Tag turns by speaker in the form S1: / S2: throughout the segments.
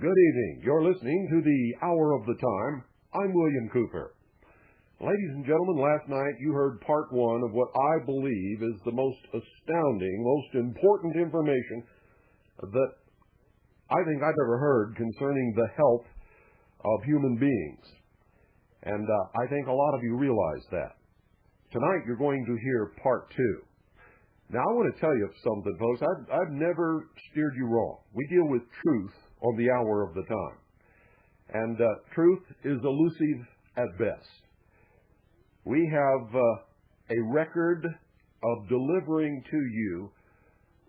S1: Good evening. You're listening to the Hour of the Time. I'm William Cooper. Ladies and gentlemen, last night you heard part one of what I believe is the most astounding, most important information that I think I've ever heard concerning the health of human beings. And I think a lot of you realize that. Tonight you're going to hear part two. Now I want to tell you something, folks. I've never steered you wrong. We deal with truth on the Hour of the Time. And truth is elusive at best. We have a record of delivering to you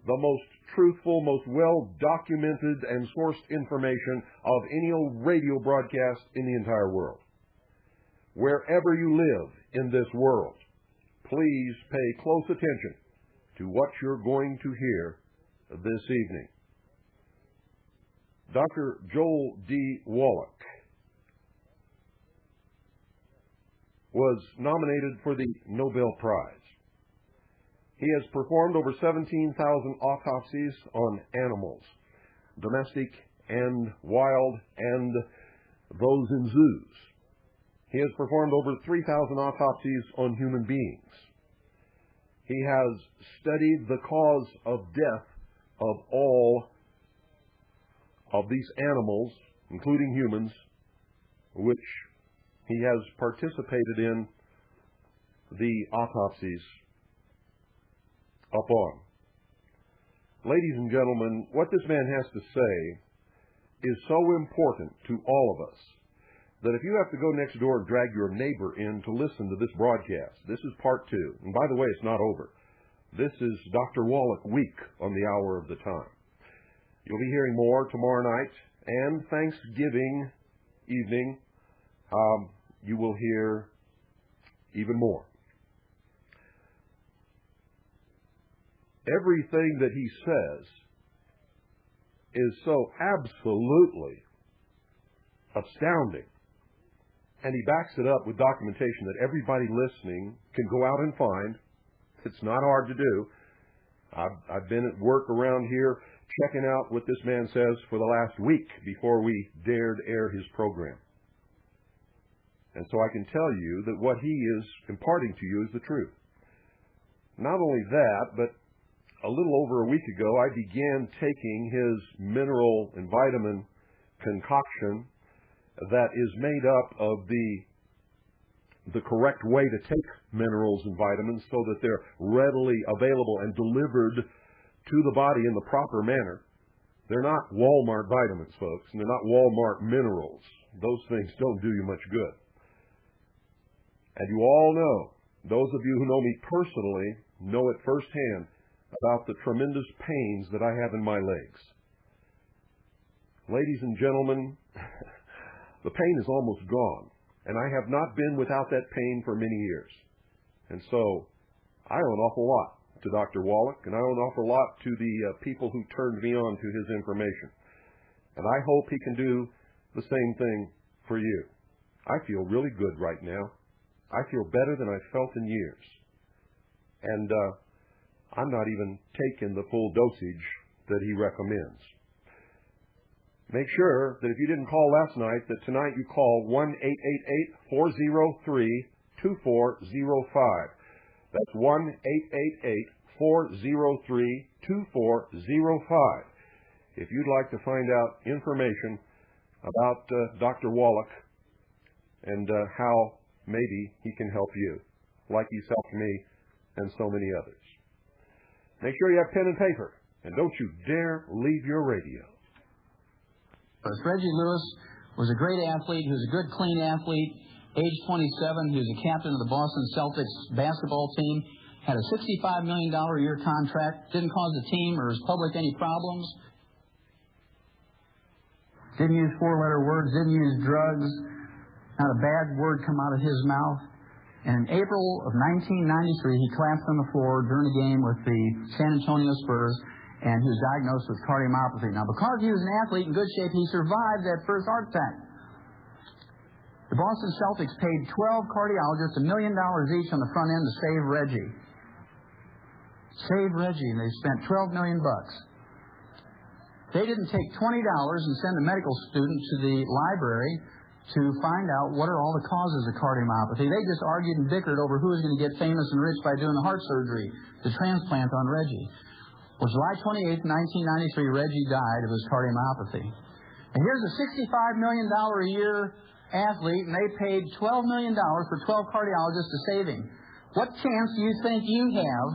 S1: the most truthful, most well-documented and sourced information of any old radio broadcast in the entire world. Wherever you live in this world, please pay close attention to what you're going to hear this evening. Dr. Joel D. Wallach was nominated for the Nobel Prize. He has performed over 17,000 autopsies on animals, domestic and wild, and those in zoos. He has performed over 3,000 autopsies on human beings. He has studied the cause of death of all of these animals, including humans, which he has participated in the autopsies upon. Ladies and gentlemen, what this man has to say is so important to all of us that if you have to go next door and drag your neighbor in to listen to this broadcast, this is part two. And by the way, it's not over. This is Dr. Wallach week on the Hour of the Time. You'll be hearing more tomorrow night, and Thanksgiving evening, you will hear even more. Everything that he says is so absolutely astounding, and he backs it up with documentation that everybody listening can go out and find. It's not hard to do. I've been at work around here checking out what this man says for the last week before we dared air his program. And so I can tell you that what he is imparting to you is the truth. Not only that, but a little over a week ago, I began taking his mineral and vitamin concoction that is made up of the correct way to take minerals and vitamins so that they're readily available and delivered to the body in the proper manner. They're not Walmart vitamins, folks, and they're not Walmart minerals. Those things don't do you much good. And you all know, those of you who know me personally know it firsthand about the tremendous pains that I have in my legs. Ladies and gentlemen, the pain is almost gone, and I have not been without that pain for many years. And so I owe an awful lot to Dr. Wallach, and I owe an awful lot to the people who turned me on to his information. And I hope he can do the same thing for you. I feel really good right now. I feel better than I've felt in years. And I'm not even taking the full dosage that he recommends. Make sure that if you didn't call last night, that tonight you call 1-888-403-2405. That's 1-888-403-2405. If you'd like to find out information about Dr. Wallach and how maybe he can help you, like he's helped me and so many others. Make sure you have pen and paper, and don't you dare leave your radio.
S2: Reggie Lewis was a great athlete. He was a good, clean athlete. Age 27, he was a captain of the Boston Celtics basketball team. Had a $65 million a year contract. Didn't cause the team or his public any problems. Didn't use four-letter words. Didn't use drugs. Not a bad word come out of his mouth. And in April of 1993, he collapsed on the floor during a game with the San Antonio Spurs, and he was diagnosed with cardiomyopathy. Now, because he was an athlete in good shape, he survived that first heart attack. The Boston Celtics paid 12 cardiologists $1 million each on the front end to save Reggie. Save Reggie, and they spent $12 million. They didn't take $20 and send a medical student to the library to find out what are all the causes of cardiomyopathy. They just argued and bickered over who was going to get famous and rich by doing the heart surgery, the transplant on Reggie. Well, July 28, 1993, Reggie died of his cardiomyopathy. And here's a $65 million a year athlete, and they paid $12 million for 12 cardiologists to save him. What chance do you think you have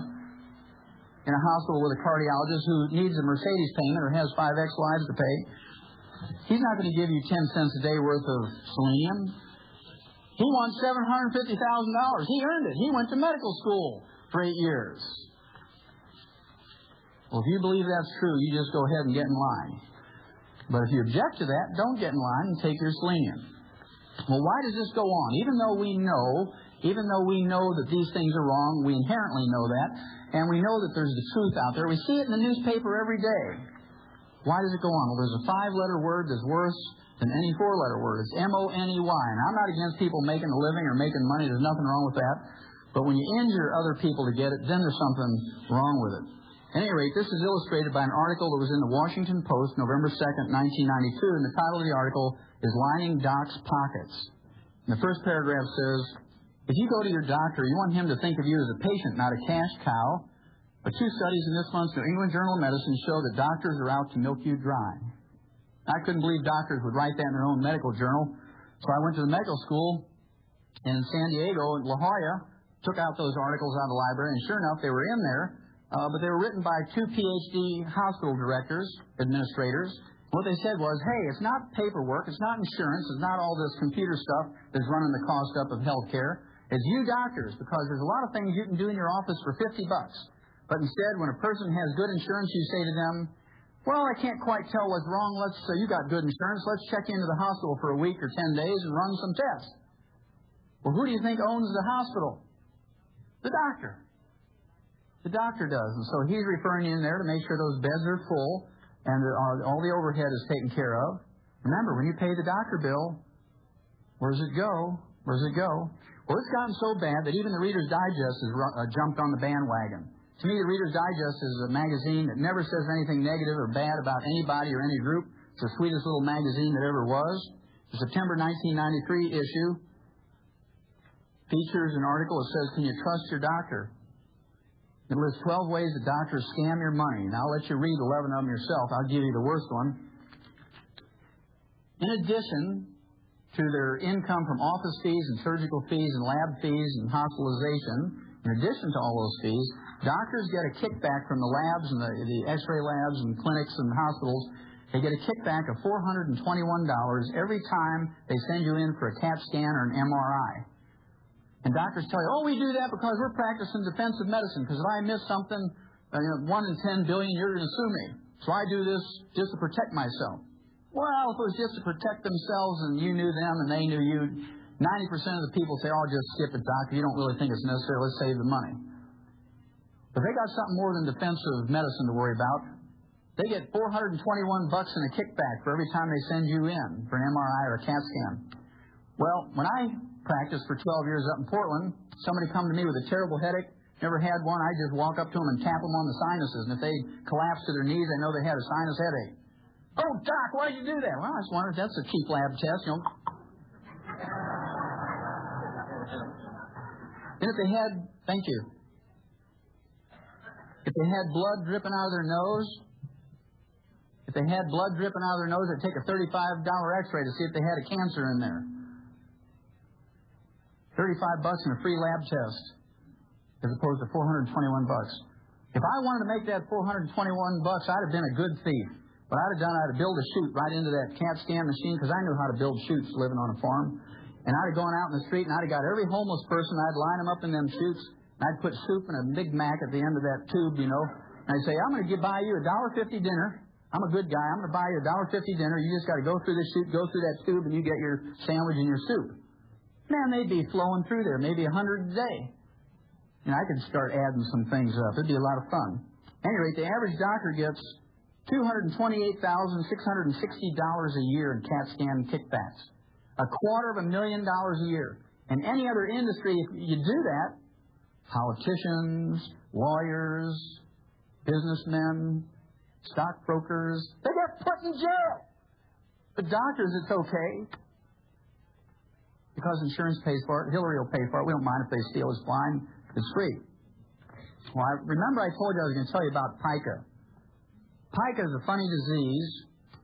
S2: in a hospital with a cardiologist who needs a Mercedes payment or has 5 ex-wives to pay? He's not going to give you 10 cents a day worth of selenium. He wants $750,000. He earned it. He went to medical school for 8 years. Well, if you believe that's true, you just go ahead and get in line. But if you object to that, don't get in line and take your selenium. Well, why does this go on? Even though we know that these things are wrong, we inherently know that, and we know that there's the truth out there. We see it in the newspaper every day. Why does it go on? Well, there's a 5-letter word that's worse than any 4-letter word. It's money. And I'm not against people making a living or making money. There's nothing wrong with that. But when you injure other people to get it, then there's something wrong with it. At any rate, this is illustrated by an article that was in the Washington Post, November 2nd, 1992, and the title of the article is Lining Doc's Pockets. And the first paragraph says, if you go to your doctor, you want him to think of you as a patient, not a cash cow. But 2 studies in this month's New England Journal of Medicine show that doctors are out to milk you dry. I couldn't believe doctors would write that in their own medical journal, so I went to the medical school in San Diego, in La Jolla, took out those articles out of the library, and sure enough, they were in there. But they were written by 2 PhD hospital directors, administrators. What they said was, hey, it's not paperwork, it's not insurance, it's not all this computer stuff that's running the cost up of health care. It's you doctors, because there's a lot of things you can do in your office for $50. But instead, when a person has good insurance, you say to them, well, I can't quite tell what's wrong. You got good insurance. Let's check you into the hospital for a week or 10 days and run some tests. Well, who do you think owns the hospital? The doctor. The doctor does. And so he's referring you in there to make sure those beds are full and that all the overhead is taken care of. Remember, when you pay the doctor bill, where does it go? Where does it go? Well, it's gotten so bad that even the Reader's Digest has jumped on the bandwagon. To me, the Reader's Digest is a magazine that never says anything negative or bad about anybody or any group. It's the sweetest little magazine that ever was. The September 1993 issue features an article that says, can you trust your doctor? It lists 12 ways that doctors scam your money. Now, I'll let you read 11 of them yourself. I'll give you the worst one. In addition to their income from office fees and surgical fees and lab fees and hospitalization, in addition to all those fees, doctors get a kickback from the labs and the x-ray labs and clinics and hospitals. They get a kickback of $421 every time they send you in for a CAT scan or an MRI. And doctors tell you, oh, we do that because we're practicing defensive medicine, because if I miss something, 1 in 10 billion, you're going to sue me. So I do this just to protect myself. Well, if it was just to protect themselves and you knew them and they knew you, 90% of the people say, oh, just skip it, doctor. You don't really think it's necessary. Let's save the money. But they got something more than defensive medicine to worry about. They get $421 in a kickback for every time they send you in for an MRI or a CAT scan. Well, when I practiced for 12 years up in Portland, somebody come to me with a terrible headache, never had one, I just walk up to them and tap them on the sinuses, and if they collapse to their knees, I know they had a sinus headache. Oh, doc, why'd you do that? Well, I just wondered if that's a cheap lab test, And if they had, thank you, if they had blood dripping out of their nose, they'd take a $35 x-ray to see if they had a cancer in there. $35 in a free lab test, as opposed to $421. If I wanted to make that $421, I'd have been a good thief. What I'd have built a chute right into that CAT scan machine, because I knew how to build chutes living on a farm. And I'd have gone out in the street, and I'd have got every homeless person, I'd line them up in them chutes, and I'd put soup and a Big Mac at the end of that tube, And I'd say, I'm going to buy you a $1.50 dinner. I'm a good guy. I'm going to buy you a $1.50 dinner. You just got to go through this chute, go through that tube, and you get your sandwich and your soup. Man, they'd be flowing through there, maybe 100 a day. I could start adding some things up. It'd be a lot of fun. At any rate, the average doctor gets $228,660 a year in CAT scan kickbacks. $250,000 a year. In any other industry, if you do that, politicians, lawyers, businessmen, stockbrokers, they get put in jail. But doctors, it's okay. Because insurance pays for it, Hillary will pay for it. We don't mind if they steal his spine. It's free. Well, remember I told you I was going to tell you about pica. Pica is a funny disease,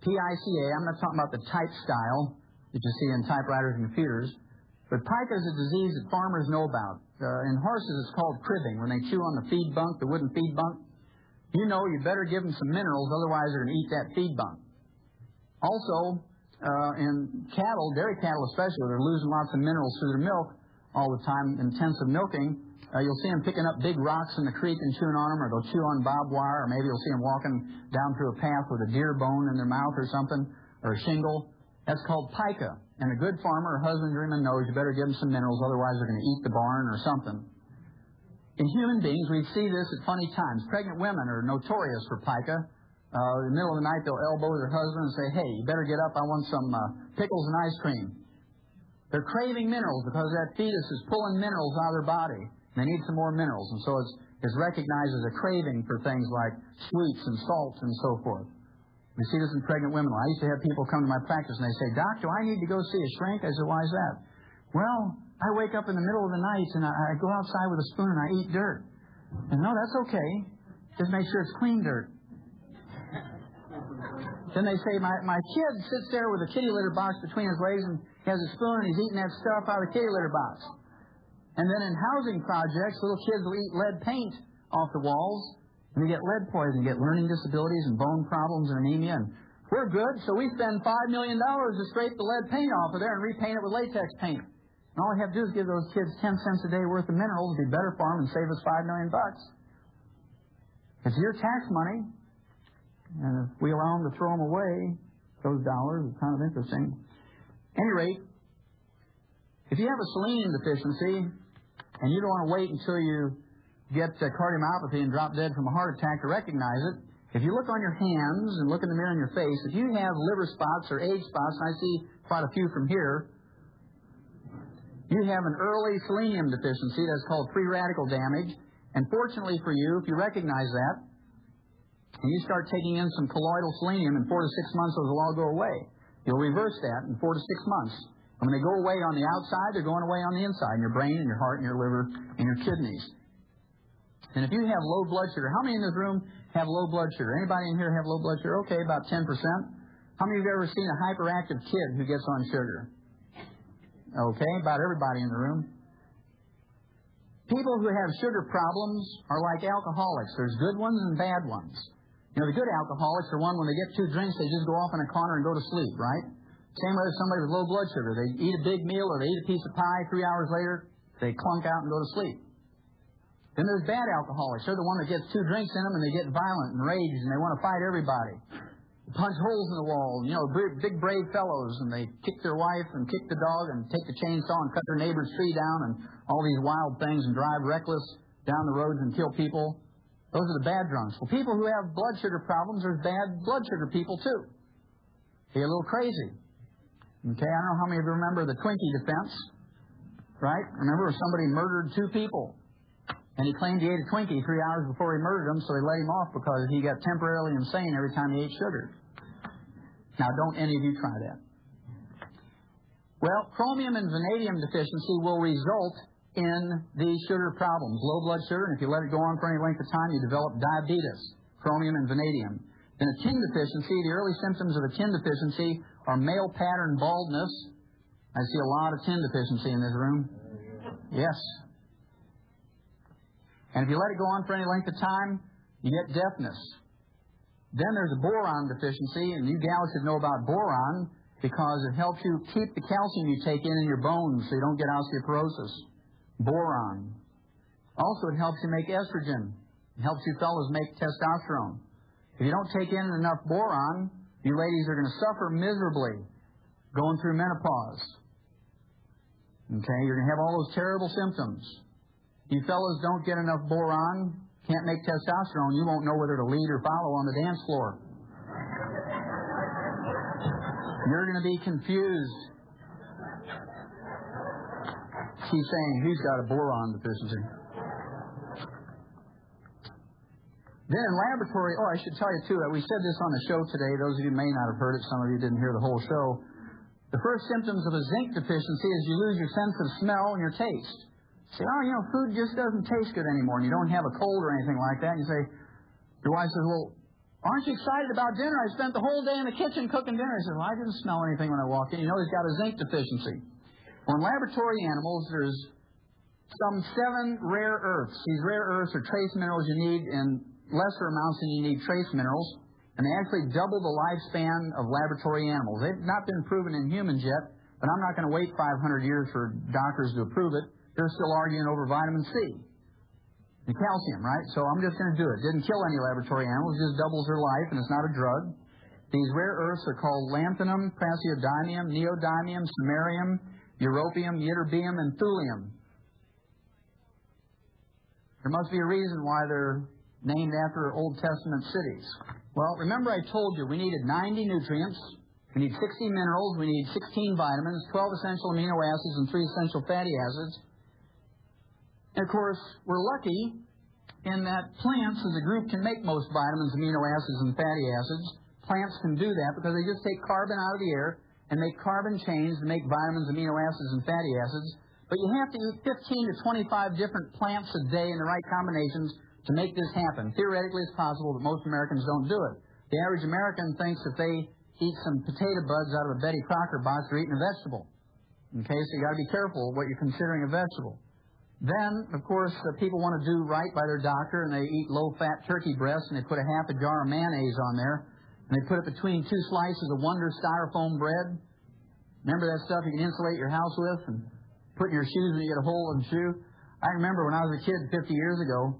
S2: P-I-C-A. I'm not talking about the type style that you see in typewriters and computers. But pica is a disease that farmers know about. In horses, it's called cribbing. When they chew on the feed bunk, the wooden feed bunk, you know you better give them some minerals, otherwise they're going to eat that feed bunk. Also, in cattle, dairy cattle especially, they're losing lots of minerals through their milk all the time, intensive milking. You'll see them picking up big rocks in the creek and chewing on them, or they'll chew on barbed wire, or maybe you'll see them walking down through a path with a deer bone in their mouth or something, or a shingle. That's called pica. And a good farmer or husbandryman knows you better give them some minerals, otherwise they're going to eat the barn or something. In human beings, we see this at funny times. Pregnant women are notorious for pica. In the middle of the night, they'll elbow their husband and say, hey, you better get up, I want some pickles and ice cream. They're craving minerals because that fetus is pulling minerals out of their body. They need some more minerals, and so it's recognized as a craving for things like sweets and salts and so forth. We see this in pregnant women. I used to have people come to my practice and they say, Doc, do I need to go see a shrink? I said, why is that? Well, I wake up in the middle of the night and I go outside with a spoon and I eat dirt. And no, that's okay. Just make sure it's clean dirt. Then they say, my kid sits there with a kitty litter box between his legs and he has a spoon and he's eating that stuff out of the kitty litter box. And then in housing projects, little kids will eat lead paint off the walls, and they get lead poisoning, get learning disabilities and bone problems and anemia. And we're good, so we spend $5 million to scrape the lead paint off of there and repaint it with latex paint. And all we have to do is give those kids 10 cents a day worth of minerals. It'd be better for them and save us $5 million. It's your tax money, and if we allow them to throw them away, those dollars, it's kind of interesting. At any rate, if you have a selenium deficiency, and you don't want to wait until you get cardiomyopathy and drop dead from a heart attack to recognize it, if you look on your hands and look in the mirror in your face, if you have liver spots or age spots, and I see quite a few from here, you have an early selenium deficiency. That's called free radical damage. And fortunately for you, if you recognize that, and you start taking in some colloidal selenium, in 4 to 6 months, those will all go away. You'll reverse that in 4 to 6 months. And when they go away on the outside, they're going away on the inside, in your brain, in your heart, in your liver, in your kidneys. And if you have low blood sugar, how many in this room have low blood sugar? Anybody in here have low blood sugar? Okay, about 10%. How many of you have ever seen a hyperactive kid who gets on sugar? Okay, about everybody in the room. People who have sugar problems are like alcoholics. There's good ones and bad ones. You know, the good alcoholics are one, when they get 2 drinks, they just go off in a corner and go to sleep, right? Same way as somebody with low blood sugar. They eat a big meal or they eat a piece of pie, 3 hours later, they clunk out and go to sleep. Then there's bad alcoholics. They're the one that gets 2 drinks in them and they get violent and rage and they want to fight everybody. They punch holes in the wall, you know, big brave fellows, and they kick their wife and kick the dog and take the chainsaw and cut their neighbor's tree down and all these wild things and drive reckless down the roads and kill people. Those are the bad drunks. Well, people who have blood sugar problems, there's bad blood sugar people too. They get a little crazy. Okay, I don't know how many of you remember the Twinkie defense, right? Remember somebody murdered 2 people, and he claimed he ate a Twinkie 3 hours before he murdered them, so they let him off because he got temporarily insane every time he ate sugar. Now, don't any of you try that. Well, chromium and vanadium deficiency will result in these sugar problems, low blood sugar, and if you let it go on for any length of time, you develop diabetes, chromium and vanadium. Then a tin deficiency, the early symptoms of a tin deficiency are male pattern baldness. I see a lot of tin deficiency in this room. Yes. And if you let it go on for any length of time, you get deafness. Then there's a boron deficiency, and you gals should know about boron because it helps you keep the calcium you take in your bones so you don't get osteoporosis. Boron. Also, it helps you make estrogen. It helps you fellas make testosterone. If you don't take in enough boron, you ladies are going to suffer miserably going through menopause. Okay, you're going to have all those terrible symptoms. You fellas don't get enough boron, can't make testosterone, you won't know whether to lead or follow on the dance floor. You're going to be confused. She's saying he's got a boron deficiency. Then in laboratory, I should tell you, too, we said this on the show today. Those of you may not have heard it. Some of you didn't hear the whole show. The first symptoms of a zinc deficiency is you lose your sense of smell and your taste. You say, food just doesn't taste good anymore, and you don't have a cold or anything like that. And you say, your wife says, well, aren't you excited about dinner? I spent the whole day in the kitchen cooking dinner. He says, well, I didn't smell anything when I walked in. You know he's got a zinc deficiency. Well, in laboratory animals, there's some 7 rare earths. These rare earths are trace minerals you need in lesser amounts than you need trace minerals, and they actually double the lifespan of laboratory animals. They've not been proven in humans yet, but I'm not going to wait 500 years for doctors to approve it. They're still arguing over vitamin C and calcium, right? So I'm just going to do it. Didn't kill any laboratory animals, it just doubles their life, and it's not a drug. These rare earths are called lanthanum, praseodymium, neodymium, samarium, europium, ytterbium, and thulium. There must be a reason why they're named after Old Testament cities. Well, remember I told you we needed 90 nutrients, we need 60 minerals, we need 16 vitamins, 12 essential amino acids, and 3 essential fatty acids. And of course, we're lucky in that plants as a group can make most vitamins, amino acids, and fatty acids. Plants can do that because they just take carbon out of the air and make carbon chains to make vitamins, amino acids, and fatty acids. But you have to eat 15 to 25 different plants a day in the right combinations to make this happen. Theoretically, it's possible, but most Americans don't do it. The average American thinks if they eat some potato buds out of a Betty Crocker box, they're eating a vegetable. Okay, so you got to be careful what you're considering a vegetable. Then, of course, people want to do right by their doctor, and they eat low-fat turkey breasts, and they put a half a jar of mayonnaise on there, and they put it between 2 slices of Wonder styrofoam bread. Remember that stuff you can insulate your house with and put in your shoes when you get a hole in the shoe? I remember when I was a kid 50 years ago,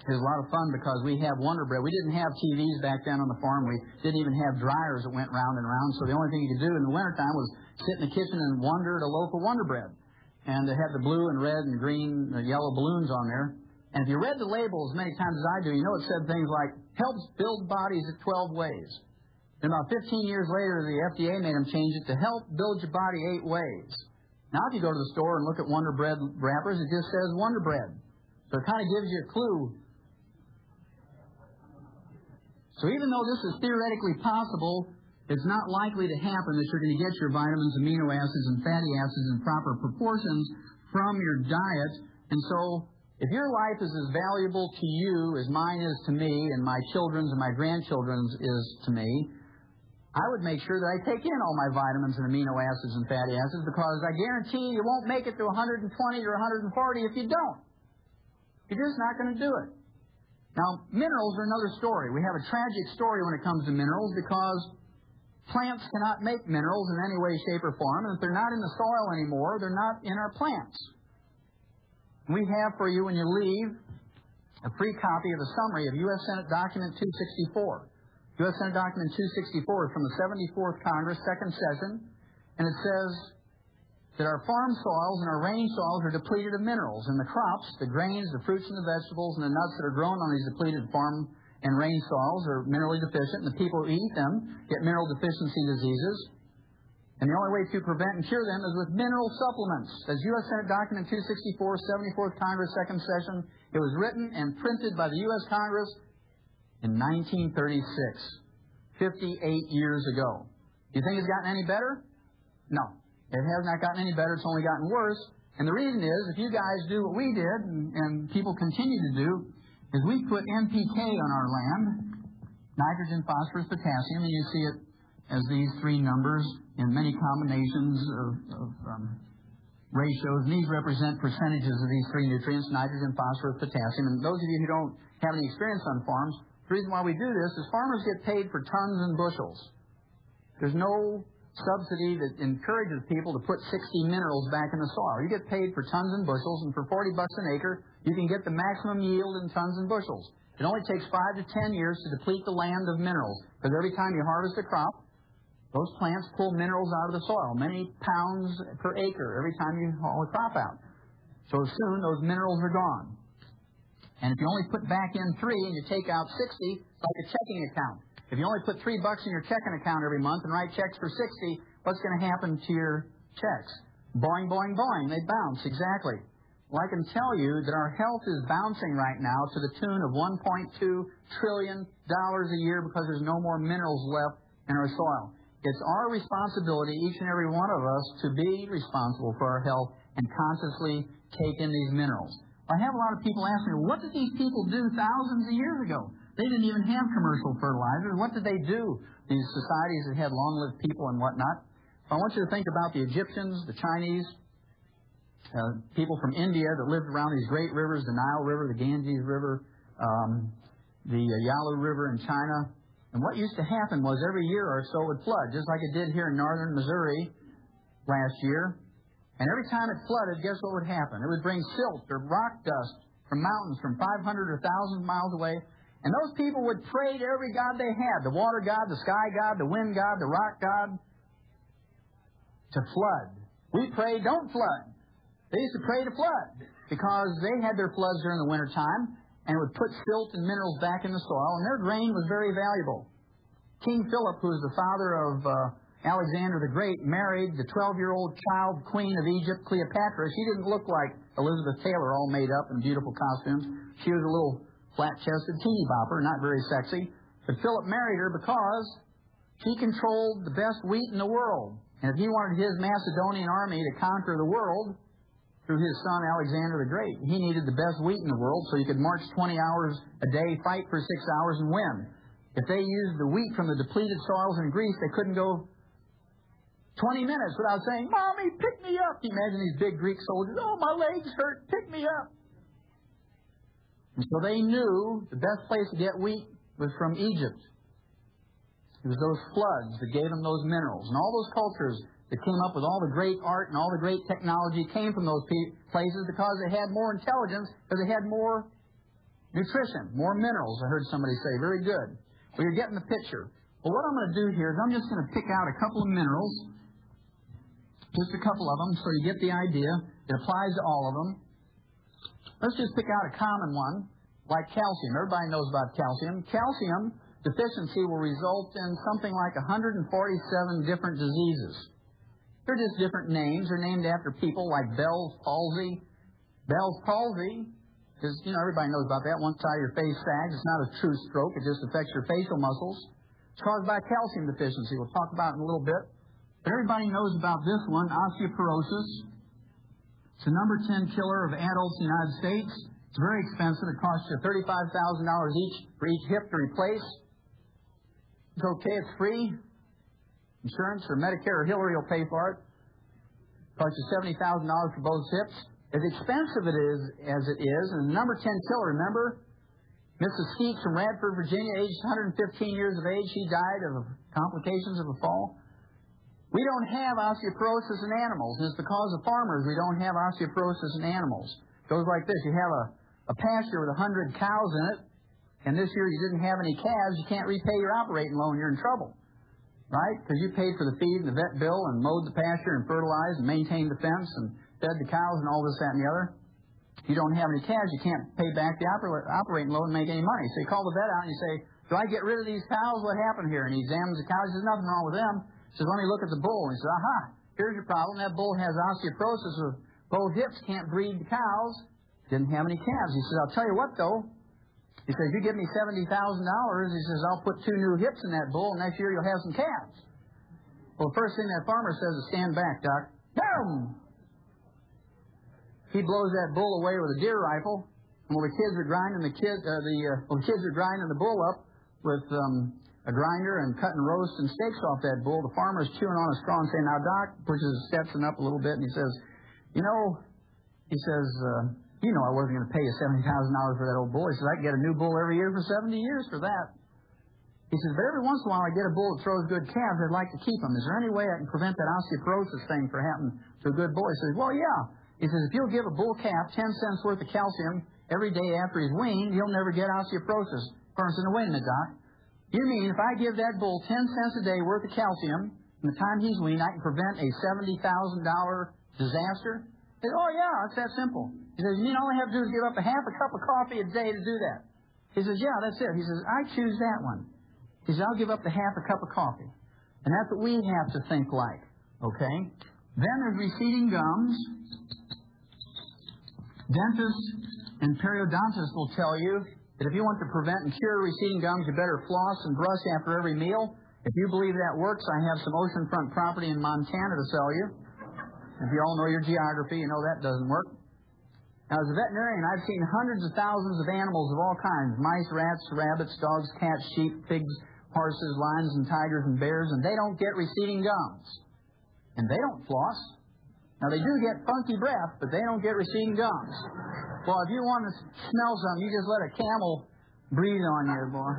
S2: it was a lot of fun because we had Wonder Bread. We didn't have TVs back then on the farm. We didn't even have dryers that went round and round, so the only thing you could do in the wintertime was sit in the kitchen and wonder at a loaf of Wonder Bread. And they had the blue and red and green and yellow balloons on there. And if you read the label as many times as I do, you know it said things like, helps build bodies at 12 ways. And about 15 years later, the FDA made them change it to help build your body 8 ways. Now, if you go to the store and look at Wonder Bread wrappers, it just says Wonder Bread. So it kind of gives you a clue. So even though this is theoretically possible, it's not likely to happen that you're going to get your vitamins, amino acids, and fatty acids in proper proportions from your diet. And so if your life is as valuable to you as mine is to me and my children's and my grandchildren's is to me, I would make sure that I take in all my vitamins and amino acids and fatty acids, because I guarantee you won't make it to 120 or 140 if you don't. You're just not going to do it. Now, minerals are another story. We have a tragic story when it comes to minerals because plants cannot make minerals in any way, shape, or form. And if they're not in the soil anymore, they're not in our plants. We have for you, when you leave, a free copy of a summary of U.S. Senate Document 264. U.S. Senate Document 264 is from the 74th Congress, second session, and it says that our farm soils and our rain soils are depleted of minerals, and the crops, the grains, the fruits and the vegetables, and the nuts that are grown on these depleted farm and rain soils are minerally deficient, and the people who eat them get mineral deficiency diseases. And the only way to prevent and cure them is with mineral supplements. As U.S. Senate Document 264, 74th Congress, second session, it was written and printed by the U.S. Congress in 1936, 58 years ago. Do you think it's gotten any better? No. It has not gotten any better. It's only gotten worse. And the reason is, if you guys do what we did, and people continue to do, is we put NPK on our land, nitrogen, phosphorus, potassium, and you see it as these 3 numbers in many combinations of ratios. And these represent percentages of these 3 nutrients, nitrogen, phosphorus, potassium. And those of you who don't have any experience on farms, the reason why we do this is farmers get paid for tons and bushels. There's no subsidy that encourages people to put 60 minerals back in the soil. You get paid for tons and bushels, and for $40 an acre, you can get the maximum yield in tons and bushels. It only takes 5 to 10 years to deplete the land of minerals, because every time you harvest a crop, those plants pull minerals out of the soil, many pounds per acre every time you haul a crop out. So soon those minerals are gone. And if you only put back in 3 and you take out 60, it's like a checking account. If you only put $3 in your checking account every month and write checks for 60, what's going to happen to your checks? Boing, boing, boing. They bounce, exactly. Well, I can tell you that our health is bouncing right now to the tune of $1.2 trillion a year because there's no more minerals left in our soil. It's our responsibility, each and every one of us, to be responsible for our health and consciously take in these minerals. I have a lot of people ask me, what did these people do thousands of years ago? They didn't even have commercial fertilizers. What did they do? These societies that had long-lived people and whatnot. I want you to think about the Egyptians, the Chinese, people from India that lived around these great rivers, the Nile River, the Ganges River, the Yalu River in China. And what used to happen was every year or so it would flood, just like it did here in northern Missouri last year. And every time it flooded, guess what would happen? It would bring silt or rock dust from mountains from 500 or 1,000 miles away. And those people would pray to every god they had, the water god, the sky god, the wind god, the rock god, to flood. We pray, don't flood. They used to pray to flood because they had their floods during the wintertime and would put silt and minerals back in the soil, and their grain was very valuable. King Philip, who was the father of Alexander the Great, married the 12-year-old child queen of Egypt, Cleopatra. She didn't look like Elizabeth Taylor, all made up in beautiful costumes. She was a little flat-chested teeny bopper, not very sexy. But Philip married her because she controlled the best wheat in the world. And if he wanted his Macedonian army to conquer the world through his son Alexander the Great, he needed the best wheat in the world so he could march 20 hours a day, fight for 6 hours, and win. If they used the wheat from the depleted soils in Greece, they couldn't go 20 minutes without saying, "Mommy, pick me up." You imagine these big Greek soldiers, "Oh, my legs hurt, pick me up." And so they knew the best place to get wheat was from Egypt. It was those floods that gave them those minerals. And all those cultures that came up with all the great art and all the great technology came from those places because they had more intelligence, because they had more nutrition, more minerals, I heard somebody say. Very good. Well, you're getting the picture. Well, what I'm going to do here is I'm just going to pick out a couple of minerals, just a couple of them, so you get the idea. It applies to all of them. Let's just pick out a common one, like calcium. Everybody knows about calcium. Calcium deficiency will result in something like 147 different diseases. They're just different names. They're named after people like Bell's palsy. Bell's palsy is, everybody knows about that. One side of your face sags. It's not a true stroke. It just affects your facial muscles. It's caused by calcium deficiency. We'll talk about it in a little bit. But everybody knows about this one, osteoporosis. It's the number 10 killer of adults in the United States. It's very expensive. It costs you $35,000 each for each hip to replace. It's okay. It's free. Insurance or Medicare or Hillary will pay for it. It costs you $70,000 for both hips. As expensive as it is, and the number 10 killer, remember? Mrs. Skeets from Radford, Virginia, aged 115 years of age. She died of complications of a fall. We don't have osteoporosis in animals, and it's because of farmers we don't have osteoporosis in animals. It goes like this. You have a pasture with 100 cows in it, and this year you didn't have any calves. You can't repay your operating loan. You're in trouble. Right? Because you paid for the feed and the vet bill and mowed the pasture and fertilized and maintained the fence and fed the cows and all this, that, and the other. You don't have any calves, you can't pay back the operating loan and make any money. So you call the vet out and you say, "Do I get rid of these cows? What happened here?" And he examines the cows. He says, "Nothing wrong with them." He says, "Let me look at the bull." And he says, "Aha, here's your problem. That bull has osteoporosis with both hips, can't breed the cows, didn't have any calves." He says, "I'll tell you what, though." He says, "You give me $70,000. He says, "I'll put 2 new hips in that bull, and next year you'll have some calves." Well, the first thing that farmer says is, "Stand back, Doc." Boom! He blows that bull away with a deer rifle, and while the kids are grinding the bull up with a grinder and cutting roasts and steaks off that bull, the farmer's chewing on a straw and saying, "Now, Doc," pushes his Stetson up a little bit, and he says, I wasn't going to pay you $70,000 for that old bull." He says, "I can get a new bull every year for 70 years for that." He says, "But every once in a while I get a bull that throws good calves. I'd like to keep them. Is there any way I can prevent that osteoporosis thing from happening to a good bull?" He says, "Well, yeah." He says, "If you'll give a bull calf 10 cents worth of calcium every day after he's weaned, he'll never get osteoporosis." Farmer said, "Wait a minute, Doc. You mean if I give that bull 10 cents a day worth of calcium from the time he's weaned, I can prevent a $70,000 disaster?" He said, "Oh, yeah, it's that simple." He says, "You mean all I have to do is give up a half a cup of coffee a day to do that?" He says, "Yeah, that's it." He says, "I choose that one." He says, "I'll give up the half a cup of coffee." And that's what we have to think like, okay? Then there's receding gums. Dentists and periodontists will tell you that if you want to prevent and cure receding gums, you better floss and brush after every meal. If you believe that works, I have some oceanfront property in Montana to sell you. If you all know your geography, you know that doesn't work. Now, as a veterinarian, I've seen hundreds of thousands of animals of all kinds: mice, rats, rabbits, dogs, cats, sheep, pigs, horses, lions, and tigers, and bears, and they don't get receding gums. And they don't floss. Now, they do get funky breath, but they don't get receding gums. Well, if you want to smell something, you just let a camel breathe on you, boy.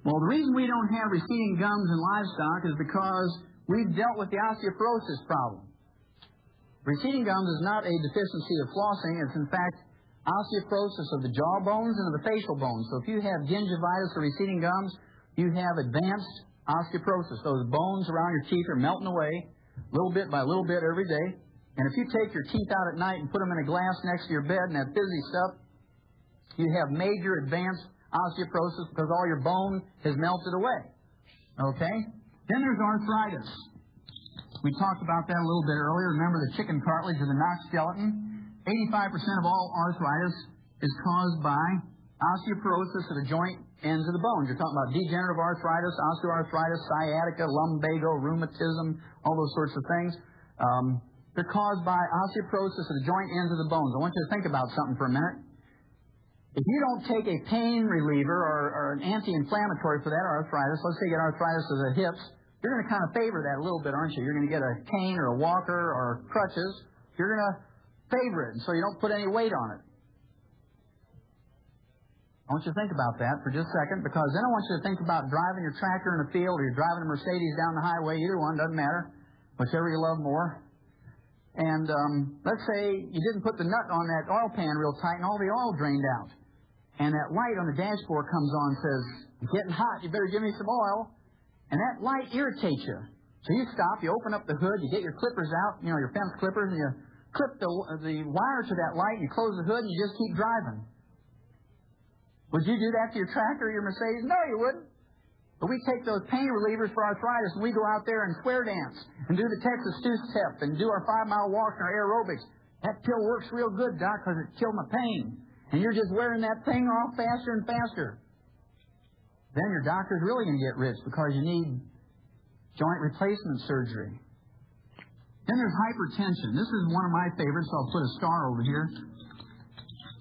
S2: Well, the reason we don't have receding gums in livestock is because we've dealt with the osteoporosis problem. Receding gums is not a deficiency of flossing. It's, in fact, osteoporosis of the jaw bones and of the facial bones. So if you have gingivitis or receding gums, you have advanced osteoporosis. Those bones around your teeth are melting away little bit by little bit every day. And if you take your teeth out at night and put them in a glass next to your bed and that fizzy stuff, you have major advanced osteoporosis because all your bone has melted away. Okay? Then there's arthritis. We talked about that a little bit earlier. Remember the chicken cartilage or the knot skeleton? 85% of all arthritis is caused by osteoporosis of the joint ends of the bones. You're talking about degenerative arthritis, osteoarthritis, sciatica, lumbago, rheumatism, all those sorts of things. They're caused by osteoporosis of the joint ends of the bones. I want you to think about something for a minute. If you don't take a pain reliever or an anti-inflammatory for that arthritis, let's say you get arthritis of the hips, you're going to kind of favor that a little bit, aren't you? You're going to get a cane or a walker or crutches. You're going to favor it, and so you don't put any weight on it. I want you to think about that for just a second, because then I want you to think about driving your tractor in the field or you're driving a Mercedes down the highway. Either one, doesn't matter. Whichever you love more. And let's say you didn't put the nut on that oil pan real tight and all the oil drained out. And that light on the dashboard comes on and says, "It's getting hot, you better give me some oil." And that light irritates you. So you stop, you open up the hood, you get your clippers out, you know, your fence clippers, and you clip the wire to that light, and you close the hood, and you just keep driving. Would you do that to your tractor or your Mercedes? No, you wouldn't. But we take those pain relievers for arthritis, and we go out there and square dance, and do the Texas two-step, and do our 5-mile walks and our aerobics. That pill works real good, Doc, because it killed my pain. And you're just wearing that thing off faster and faster. Then your doctor's really going to get rich because you need joint replacement surgery. Then there's hypertension. This is one of my favorites, so I'll put a star over here.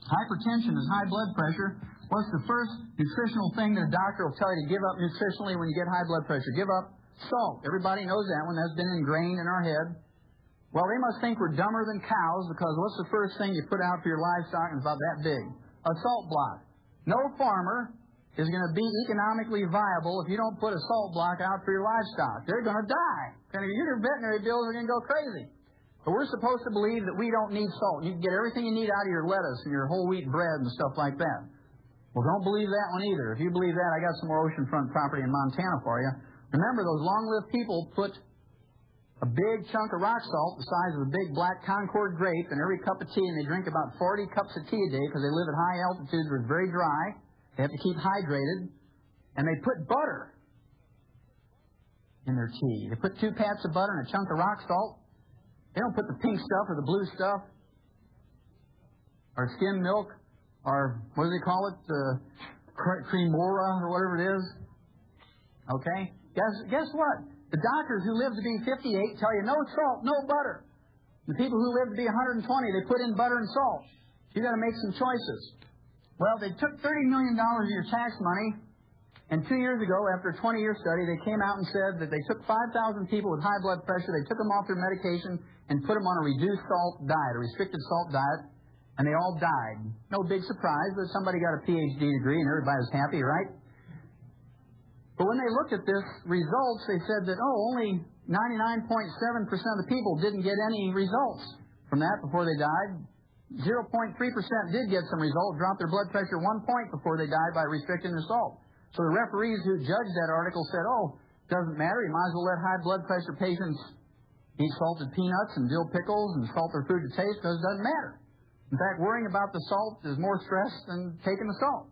S2: Hypertension is high blood pressure. What's the first nutritional thing that a doctor will tell you to give up nutritionally when you get high blood pressure? Give up salt. Everybody knows that one. That's been ingrained in our head. Well, they must think we're dumber than cows, because what's the first thing you put out for your livestock? It's about that big. A salt block. No farmer is going to be economically viable if you don't put a salt block out for your livestock. They're going to die. Your veterinary bills are going to go crazy. But we're supposed to believe that we don't need salt. You can get everything you need out of your lettuce and your whole wheat bread and stuff like that. Well, don't believe that one either. If you believe that, I got some more oceanfront property in Montana for you. Remember, those long-lived people put a big chunk of rock salt the size of a big black Concord grape in every cup of tea, and they drink about 40 cups of tea a day because they live at high altitudes where it's very dry. They have to keep hydrated. And they put butter in their tea. They put 2 pats of butter and a chunk of rock salt. They don't put the pink stuff or the blue stuff or skim milk or, what do they call it, cremora or whatever it is. Okay? Guess what? The doctors who live to be 58 tell you no salt, no butter. The people who live to be 120, they put in butter and salt. You've got to make some choices. Well, they took $30 million of your tax money, and 2 years ago, after a 20-year study, they came out and said that they took 5,000 people with high blood pressure, they took them off their medication, and put them on a reduced salt diet, a restricted salt diet, and they all died. No big surprise, but somebody got a PhD degree, and everybody was happy, right? But when they looked at this results, they said that, only 99.7% of the people didn't get any results from that before they died. 0.3% did get some results, dropped their blood pressure 1 point before they died by restricting the salt. So the referees who judged that article said, doesn't matter, you might as well let high blood pressure patients eat salted peanuts and dill pickles and salt their food to taste, because it doesn't matter. In fact, worrying about the salt is more stress than taking the salt.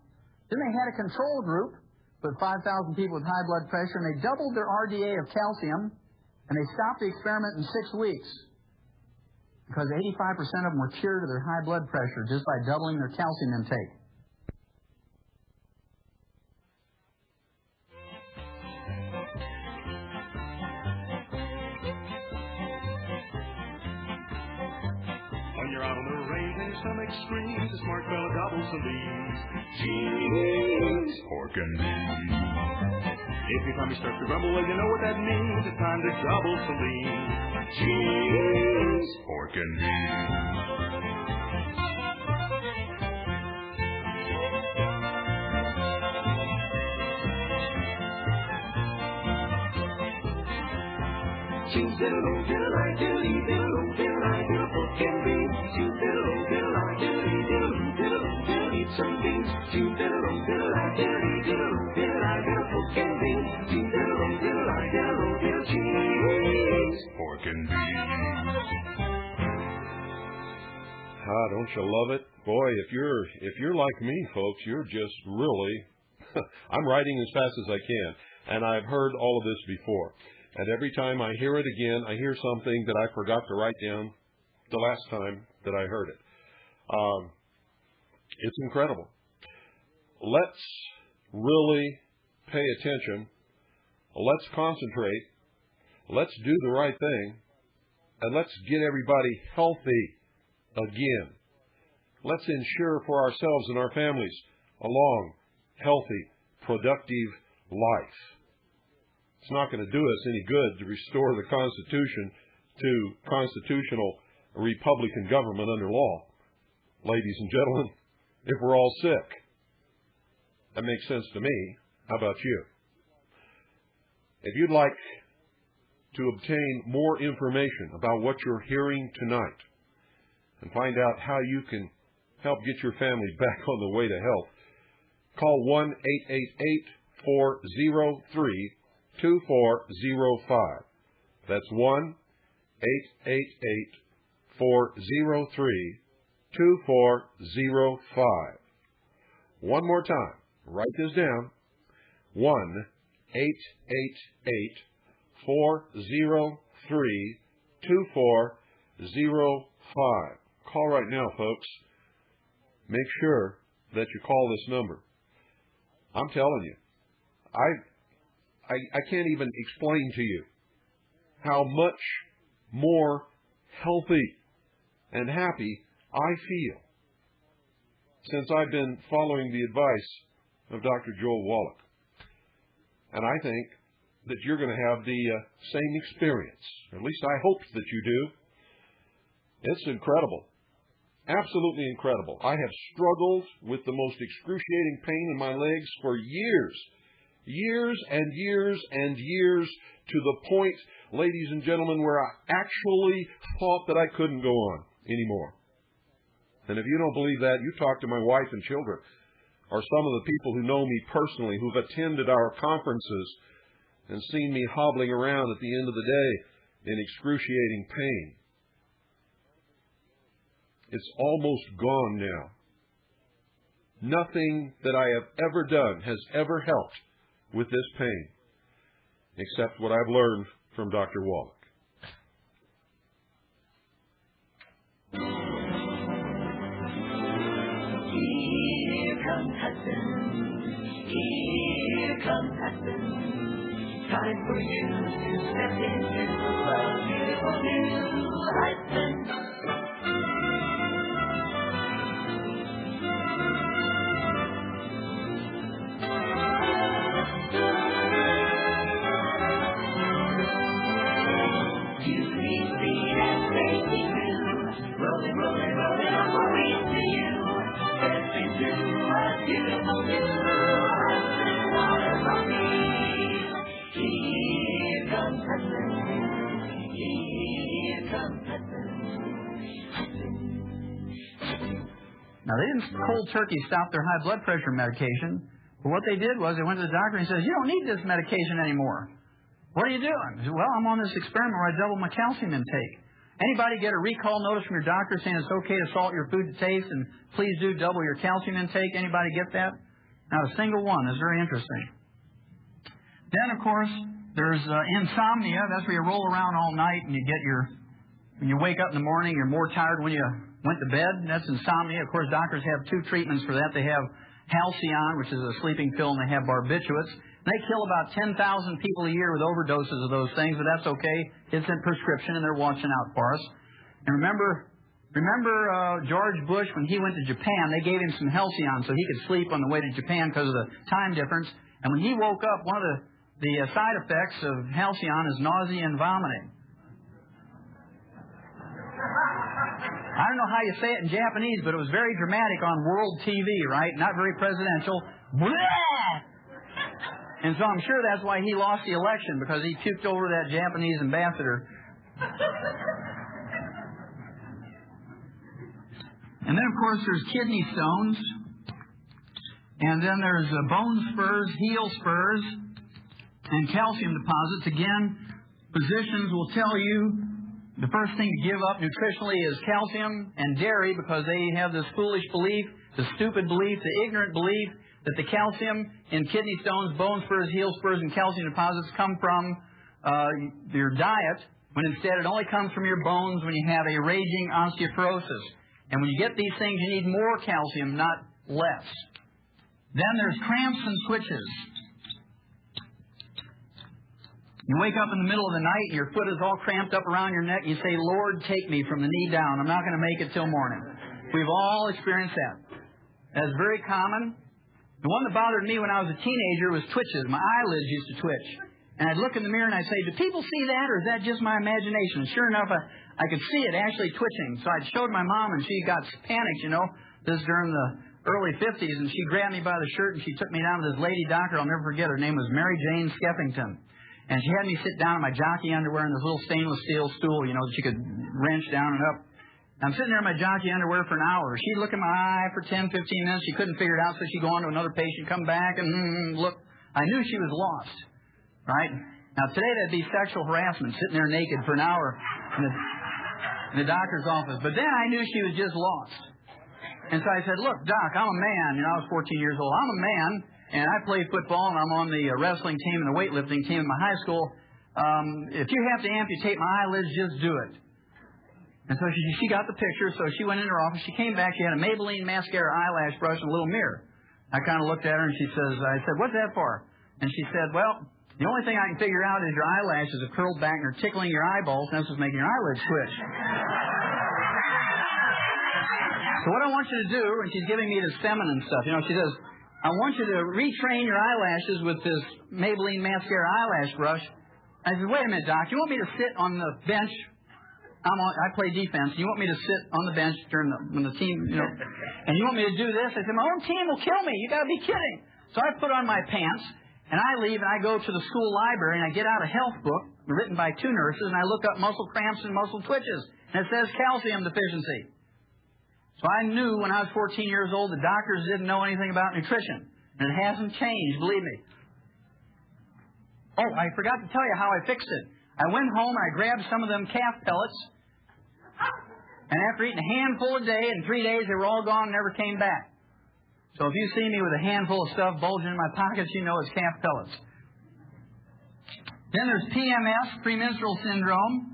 S2: Then they had a control group with 5,000 people with high blood pressure, and they doubled their RDA of calcium, and they stopped the experiment in 6 weeks. because 85% of them were cured of their high blood pressure just by doubling their calcium intake.
S3: When you're out on the range and your stomach screams, a smart fella gobbles the leaves. Cheese, pork and beans. If your tummy starts to grumble, well, you know what that means. It's time to gobble Celine. Cheese, pork and beans. Cheese, diddle-o, diddle-I, diddle-ee, diddle-o, diddle-I, diddle, pork and beans. Cheese, diddle-o, diddle-I, diddle-ee, diddle-o, diddle-o, diddle, eat some beans. Cheese, diddle-o, diddle-I, diddle-ee, diddle-o, diddle-I, diddle, pork and beans. Cheese, diddle-o, diddle-I, diddle-o, diddle, cheese, pork and beans.
S1: Ah, don't you love it? Boy, if you're like me, folks, you're just really I'm writing as fast as I can, and I've heard all of this before. And every time I hear it again, I hear something that I forgot to write down the last time that I heard it. It's incredible. Let's really pay attention. Let's concentrate. Let's do the right thing. And let's get everybody healthy again. Let's ensure for ourselves and our families a long, healthy, productive life. It's not going to do us any good to restore the Constitution to constitutional Republican government under law. Ladies and gentlemen, if we're all sick. That makes sense to me. How about you? If you'd like to obtain more information about what you're hearing tonight and find out how you can help get your family back on the way to health, call 1-888-403-2405. That's 1-888-403-2405. One more time. Write this down. 1-888-403-2405. Call right now, folks. Make sure that you call this number. I'm telling you, I can't even explain to you how much more healthy and happy I feel since I've been following the advice of Dr. Joel Wallach. And I think that you're going to have the same experience. At least I hope that you do. It's incredible. Absolutely incredible. I have struggled with the most excruciating pain in my legs for years. Years and years and years, to the point, ladies and gentlemen, where I actually thought that I couldn't go on anymore. And if you don't believe that, you talk to my wife and children, or some of the people who know me personally, who've attended our conferences and seen me hobbling around at the end of the day in excruciating pain. It's almost gone now. Nothing that I have ever done has ever helped with this pain, except what I've learned from Dr. Wallach.
S3: Here comes Hudson. Here comes Hudson. Time for you to step into a beautiful new Hudson. Rolling, rolling, rolling on my way to you. Step into a beautiful new Hudson water for me. Here comes Hudson. Here comes Hudson. Hudson. Hudson.
S2: Now, they didn't cold turkey stop their high blood pressure medication. But what they did was they went to the doctor and he says, "You don't need this medication anymore." "What are you doing?" He said, "Well, I'm on this experiment where I double my calcium intake." Anybody get a recall notice from your doctor saying it's okay to salt your food to taste and please do double your calcium intake? Anybody get that? Not a single one. That's very interesting. Then, of course, there's insomnia. That's where you roll around all night and you get when you wake up in the morning, you're more tired when you went to bed. That's insomnia. Of course, doctors have 2 treatments for that. They have Halcyon, which is a sleeping pill, and they have barbiturates. They kill about 10,000 people a year with overdoses of those things, but that's okay. It's a prescription, and they're watching out for us. And remember George Bush, when he went to Japan, they gave him some Halcyon so he could sleep on the way to Japan because of the time difference. And when he woke up, one of the side effects of Halcyon is nausea and vomiting. I don't know how you say it in Japanese, but it was very dramatic on world TV, right? Not very presidential. Blah! And so I'm sure that's why he lost the election, because he puked over that Japanese ambassador. And then, of course, there's kidney stones. And then there's bone spurs, heel spurs, and calcium deposits. Again, physicians will tell you the first thing to give up nutritionally is calcium and dairy, because they have this foolish belief, the stupid belief, the ignorant belief that the calcium in kidney stones, bone spurs, heel spurs, and calcium deposits come from your diet, when instead it only comes from your bones when you have a raging osteoporosis. And when you get these things, you need more calcium, not less. Then there's cramps and twitches. You wake up in the middle of the night and your foot is all cramped up around your neck. You say, Lord, take me from the knee down. I'm not going to make it till morning. We've all experienced that. That's very common. The one that bothered me when I was a teenager was twitches. My eyelids used to twitch. And I'd look in the mirror and I'd say, do people see that, or is that just my imagination? And sure enough, I could see it actually twitching. So I showed my mom, and she got panicked, you know. This during the early 50s, and she grabbed me by the shirt, and she took me down to this lady doctor. I'll never forget. Her name was Mary Jane Skeffington. And she had me sit down in my jockey underwear in this little stainless steel stool, you know, that you could wrench down and up. I'm sitting there in my jockey underwear for an hour. She'd look in my eye for 10, 15 minutes. She couldn't figure it out, so she'd go on to another patient, come back, and look. I knew she was lost, right? Now, today that'd be sexual harassment, sitting there naked for an hour in the doctor's office. But then I knew she was just lost. And so I said, look, Doc, I'm a man. You know, I was 14 years old. I'm a man, and I play football, and I'm on the wrestling team and the weightlifting team in my high school. If you have to amputate my eyelids, just do it. And so she got the picture, so she went in her office. She came back. She had a Maybelline mascara eyelash brush and a little mirror. I kind of looked at her, and I said, what's that for? And she said, well, the only thing I can figure out is your eyelashes have curled back and are tickling your eyeballs, and that's what's making your eyelids twitch. So what I want you to do, and she's giving me this feminine stuff, you know, she says, I want you to retrain your eyelashes with this Maybelline mascara eyelash brush. I said, wait a minute, Doc, you want me to sit on the bench? I play defense. You want me to sit on the bench when the team, you know, and you want me to do this? I said, my own team will kill me. You got to be kidding. So I put on my pants, and I leave, and I go to the school library, and I get out a health book written by 2 nurses, and I look up muscle cramps and muscle twitches, and it says calcium deficiency. So I knew when I was 14 years old the doctors didn't know anything about nutrition, and it hasn't changed, believe me. Oh, I forgot to tell you how I fixed it. I went home and I grabbed some of them calf pellets, and after eating a handful a day, in 3 days they were all gone and never came back. So if you see me with a handful of stuff bulging in my pockets, you know it's calf pellets. Then there's PMS, premenstrual syndrome.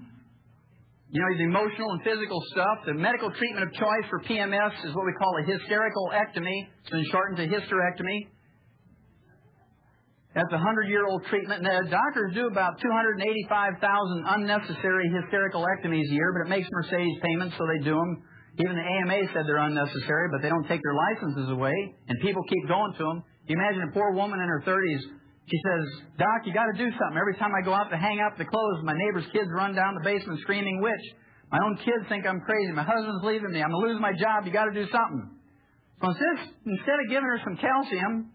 S2: You know, the emotional and physical stuff. The medical treatment of choice for PMS is what we call a hysterical-ectomy. It's been shortened to hysterectomy. That's a 100-year-old treatment. And doctors do about 285,000 unnecessary hysterical-ectomies a year, but it makes Mercedes payments, so they do them. Even the AMA said they're unnecessary, but they don't take their licenses away, and people keep going to them. You imagine a poor woman in her 30s. She says, Doc, you got to do something. Every time I go out to hang up the clothes, my neighbor's kids run down the basement screaming witch. My own kids think I'm crazy. My husband's leaving me. I'm going to lose my job. You got to do something. So instead of giving her some calcium,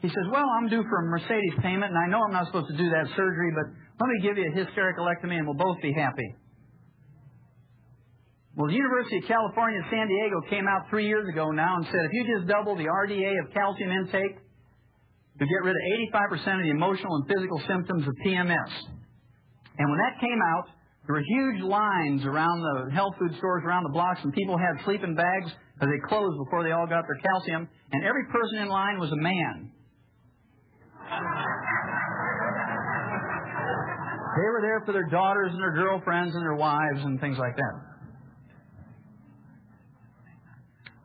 S2: he says, well, I'm due for a Mercedes payment, and I know I'm not supposed to do that surgery, but let me give you a hysterectomy, and we'll both be happy. Well, the University of California, San Diego came out 3 years ago now and said if you just double the RDA of calcium intake, you get rid of 85% of the emotional and physical symptoms of PMS. And when that came out, there were huge lines around the health food stores around the blocks, and people had sleeping bags because they closed before they all got their calcium, and every person in line was a man. They were there for their daughters and their girlfriends and their wives and things like that.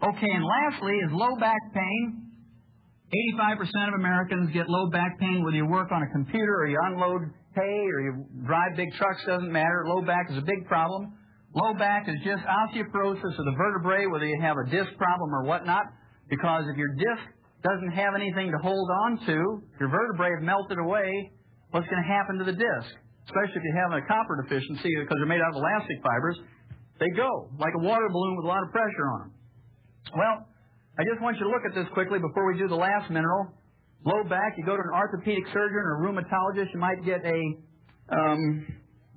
S2: Okay, and lastly is low back pain. 85% of Americans get low back pain whether you work on a computer or you unload hay or you drive big trucks, doesn't matter. Low back is a big problem. Low back is just osteoporosis of the vertebrae, whether you have a disc problem or whatnot, because if your disc doesn't have anything to hold on to, your vertebrae have melted away, what's going to happen to the disc? Especially if you have a copper deficiency, because they're made out of elastic fibers, they go like a water balloon with a lot of pressure on them. Well, I just want you to look at this quickly before we do the last mineral. Low back, you go to an orthopedic surgeon or a rheumatologist, you might get a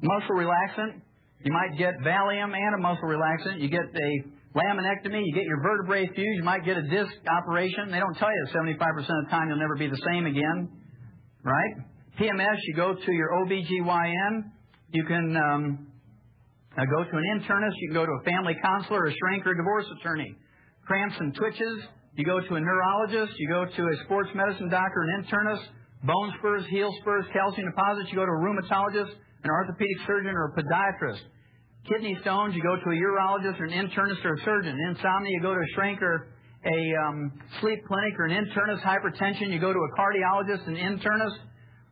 S2: muscle relaxant. You might get Valium and a muscle relaxant. You get a laminectomy. You get your vertebrae fused. You might get a disc operation. They don't tell you 75% of the time you'll never be the same again. Right? PMS, you go to your OBGYN. You can go to an internist. You can go to a family counselor, a shrink, or a divorce attorney. Cramps and twitches, you go to a neurologist. You go to a sports medicine doctor, an internist. Bone spurs, heel spurs, calcium deposits, you go to a rheumatologist, an orthopedic surgeon, or a podiatrist. Kidney stones, you go to a urologist or an internist or a surgeon. Insomnia, you go to a shrink or a sleep clinic or an internist. Hypertension, you go to a cardiologist, an internist,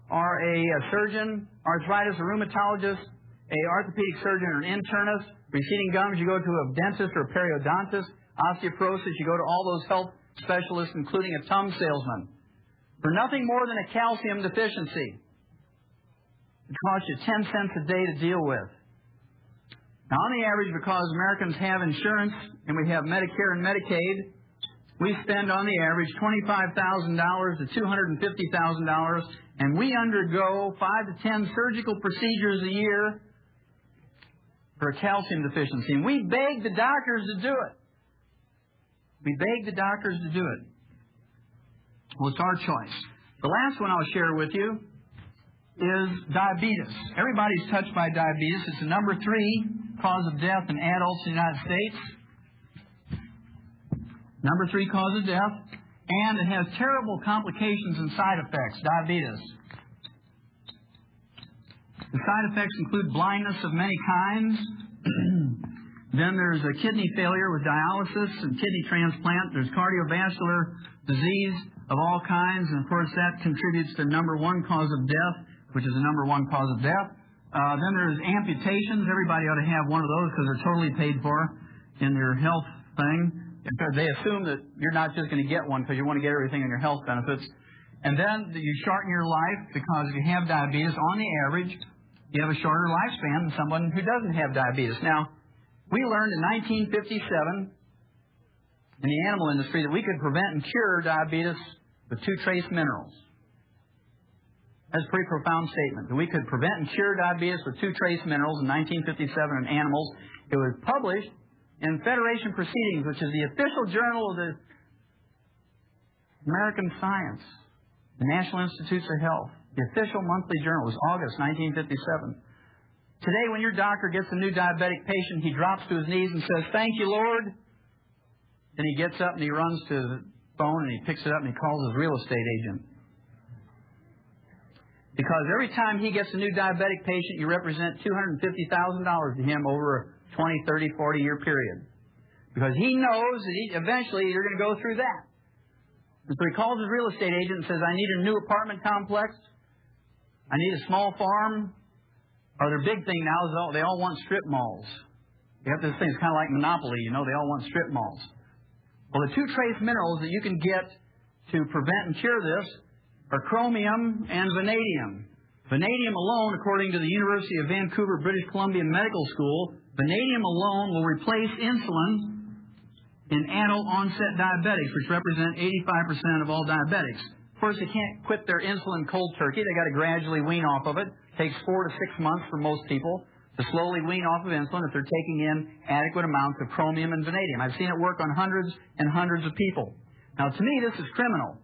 S2: or a surgeon. Arthritis, a rheumatologist, a orthopedic surgeon or an internist. Receding gums, you go to a dentist or a periodontist. Osteoporosis, you go to all those health specialists, including a thumb salesman. For nothing more than a calcium deficiency. It costs you 10 cents a day to deal with. Now, on the average, because Americans have insurance and we have Medicare and Medicaid, we spend on the average $25,000 to $250,000, and we undergo 5 to 10 surgical procedures a year for a calcium deficiency. And we beg the doctors to do it. We beg the doctors to do it. Well, it's our choice. The last one I'll share with you is diabetes. Everybody's touched by diabetes. It's the number 3 cause of death in adults in the United States. Number 3 cause of death. And it has terrible complications and side effects, diabetes. The side effects include blindness of many kinds. Then there's a kidney failure with dialysis and kidney transplant. There's cardiovascular disease of all kinds. And, of course, that contributes to number 1 cause of death, which is the number 1 cause of death. Then there's amputations. Everybody ought to have one of those because they're totally paid for in your health thing. They assume that you're not just going to get one because you want to get everything in your health benefits. And then you shorten your life because if you have diabetes, on the average, you have a shorter lifespan than someone who doesn't have diabetes. Now, we learned in 1957 in the animal industry that we could prevent and cure diabetes with 2 trace minerals. That's a pretty profound statement. That we could prevent and cure diabetes with 2 trace minerals in 1957 in animals. It was published in Federation Proceedings, which is the official journal of the American Science, the National Institutes of Health. The official monthly journal was August 1957. Today, when your doctor gets a new diabetic patient, he drops to his knees and says, "Thank you, Lord." Then he gets up and he runs to the phone and he picks it up and he calls his real estate agent. Because every time he gets a new diabetic patient, you represent $250,000 to him over a 20, 30, 40-year period. Because he knows that eventually you're going to go through that. And so he calls his real estate agent and says, "I need a new apartment complex. I need a small farm." Or their big thing now is they all want strip malls. You have this thing, it's kind of like Monopoly, you know, they all want strip malls. Well, the 2 trace minerals that you can get to prevent and cure this are chromium and vanadium. Vanadium alone, according to the University of Vancouver, British Columbia Medical School, vanadium alone will replace insulin in adult onset diabetics, which represent 85% of all diabetics. Of course, they can't quit their insulin cold turkey. They've got to gradually wean off of it. It takes 4 to 6 months for most people to slowly wean off of insulin if they're taking in adequate amounts of chromium and vanadium. I've seen it work on hundreds and hundreds of people. Now, to me, this is criminal.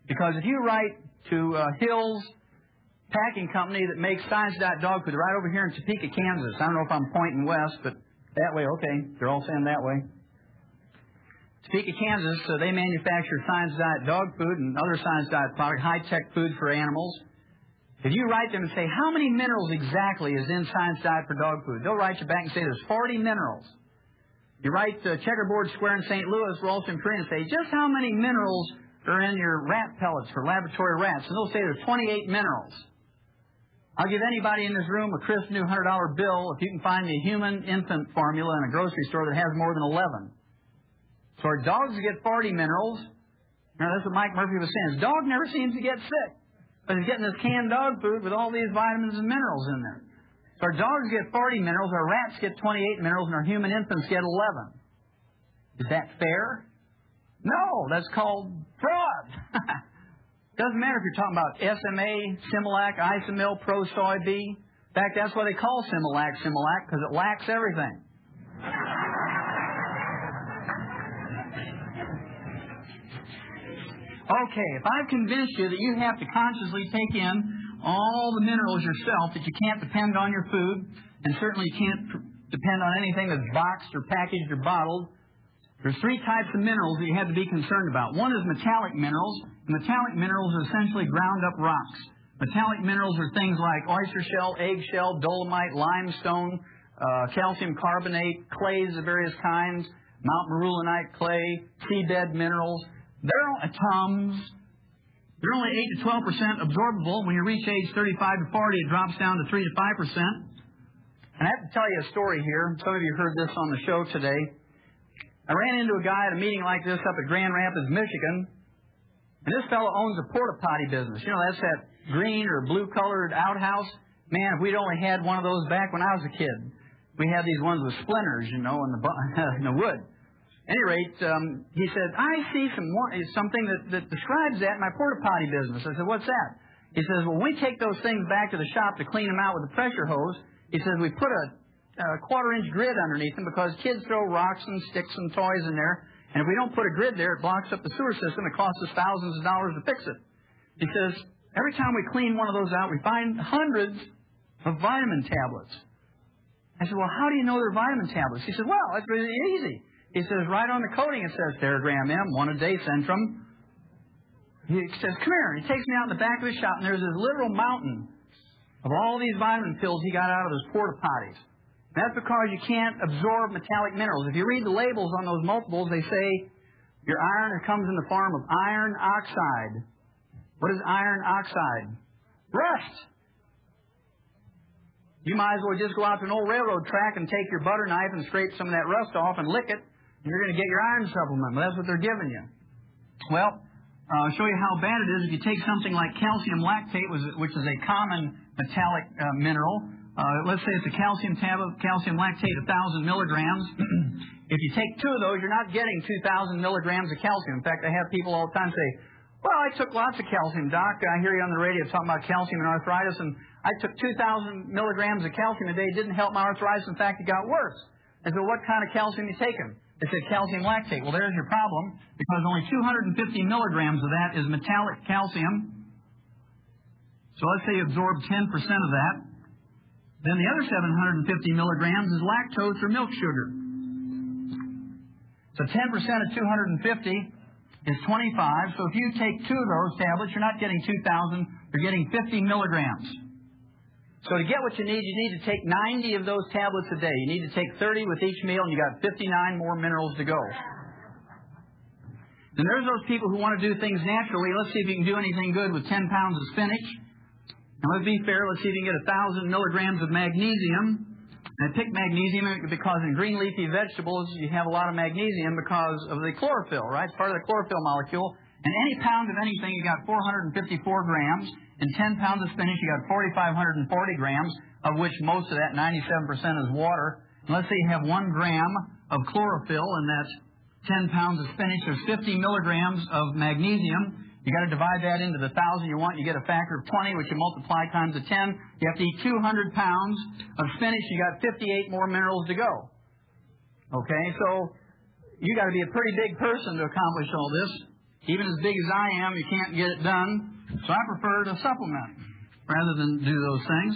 S2: Because if you write to Hills Packing Company that makes science-diet dog food, right over here in Topeka, Kansas. I don't know if I'm pointing west, but that way, okay. They're all saying that way. Topeka, Kansas, they manufacture science-diet dog food and other science-diet products, high-tech food for animals. If you write them and say, how many minerals exactly is in Science Diet for Dog Food? They'll write you back and say there's 40 minerals. You write Checkerboard Square in St. Louis, Ralston, Korea, and say, just how many minerals are in your rat pellets for laboratory rats? And they'll say there's 28 minerals. I'll give anybody in this room a crisp new $100 bill if you can find me a human infant formula in a grocery store that has more than 11. So our dogs get 40 minerals. Now, that's what Mike Murphy was saying. His dog never seems to get sick. But he's getting this canned dog food with all these vitamins and minerals in there. So our dogs get 40 minerals, our rats get 28 minerals, and our human infants get 11. Is that fair? No, that's called fraud. Doesn't matter if you're talking about SMA, Similac, Isomil, Pro Soy B. In fact, that's why they call Similac, because it lacks everything. Okay, if I've convinced you that you have to consciously take in all the minerals yourself, that you can't depend on your food, and certainly you can't depend on anything that's boxed or packaged or bottled, there's three types of minerals that you have to be concerned about. One is metallic minerals. Metallic minerals are essentially ground-up rocks. Metallic minerals are things like oyster shell, eggshell, dolomite, limestone, calcium carbonate, clays of various kinds, Mount Marulanite clay, seabed minerals. They're Tums. They're only 8 to 12% absorbable. When you reach age 35 to 40, it drops down to 3 to 5%. And I have to tell you a story here. Some of you heard this on the show today. I ran into a guy at a meeting like this up at Grand Rapids, Michigan. And this fellow owns a porta potty business. You know, that's that green or blue-colored outhouse. Man, if we'd only had one of those back when I was a kid. We had these ones with splinters, you know, in the wood. At any rate, he said, I see something that describes that in my porta potty business. I said, what's that? He says, well, when we take those things back to the shop to clean them out with a pressure hose, he says, we put a quarter-inch grid underneath them because kids throw rocks and sticks and toys in there. And if we don't put a grid there, it blocks up the sewer system. It costs us thousands of dollars to fix it. He says, every time we clean one of those out, we find hundreds of vitamin tablets. I said, well, how do you know they're vitamin tablets? He said, well, that's really easy. He says, right on the coating it says Theragram M, 1 a day Centrum. He says, come here. And he takes me out in the back of his shop, and there's this literal mountain of all these vitamin pills he got out of his porta potties. And that's because you can't absorb metallic minerals. If you read the labels on those multiples, they say your iron comes in the form of iron oxide. What is iron oxide? Rust. You might as well just go out to an old railroad track and take your butter knife and scrape some of that rust off and lick it. You're going to get your iron supplement. But that's what they're giving you. Well, I'll show you how bad it is if you take something like calcium lactate, which is a common metallic mineral. Let's say it's a calcium tablet, calcium lactate, 1,000 milligrams. If you take 2 of those, you're not getting 2,000 milligrams of calcium. In fact, I have people all the time say, well, I took lots of calcium, Doc. I hear you on the radio talking about calcium and arthritis, and I took 2,000 milligrams of calcium a day. It didn't help my arthritis. In fact, it got worse. I said, what kind of calcium are you taking? They said calcium lactate. Well, there's your problem, because only 250 milligrams of that is metallic calcium. So let's say you absorb 10% of that. Then the other 750 milligrams is lactose or milk sugar. So 10% of 250 is 25. So if you take 2 of those tablets, you're not getting 2,000. You're getting 50 milligrams. So to get what you need to take 90 of those tablets a day. You need to take 30 with each meal, and you got 59 more minerals to go. Then there's those people who want to do things naturally. Let's see if you can do anything good with 10 pounds of spinach. Now, let's be fair. Let's see if you can get 1,000 milligrams of magnesium. And I picked magnesium because in green leafy vegetables you have a lot of magnesium because of the chlorophyll, right? It's part of the chlorophyll molecule. And any pound of anything, you got 454 grams. In 10 pounds of spinach, you got 4,540 grams, of which most of that, 97%, is water. And let's say you have 1 gram of chlorophyll in that 10 pounds of spinach. There's 50 milligrams of magnesium. You got to divide that into the 1,000 you want. You get a factor of 20, which you multiply times the 10. You have to eat 200 pounds of spinach. You got 58 more minerals to go. Okay, so you got to be a pretty big person to accomplish all this. Even as big as I am, you can't get it done. So I prefer to supplement rather than do those things.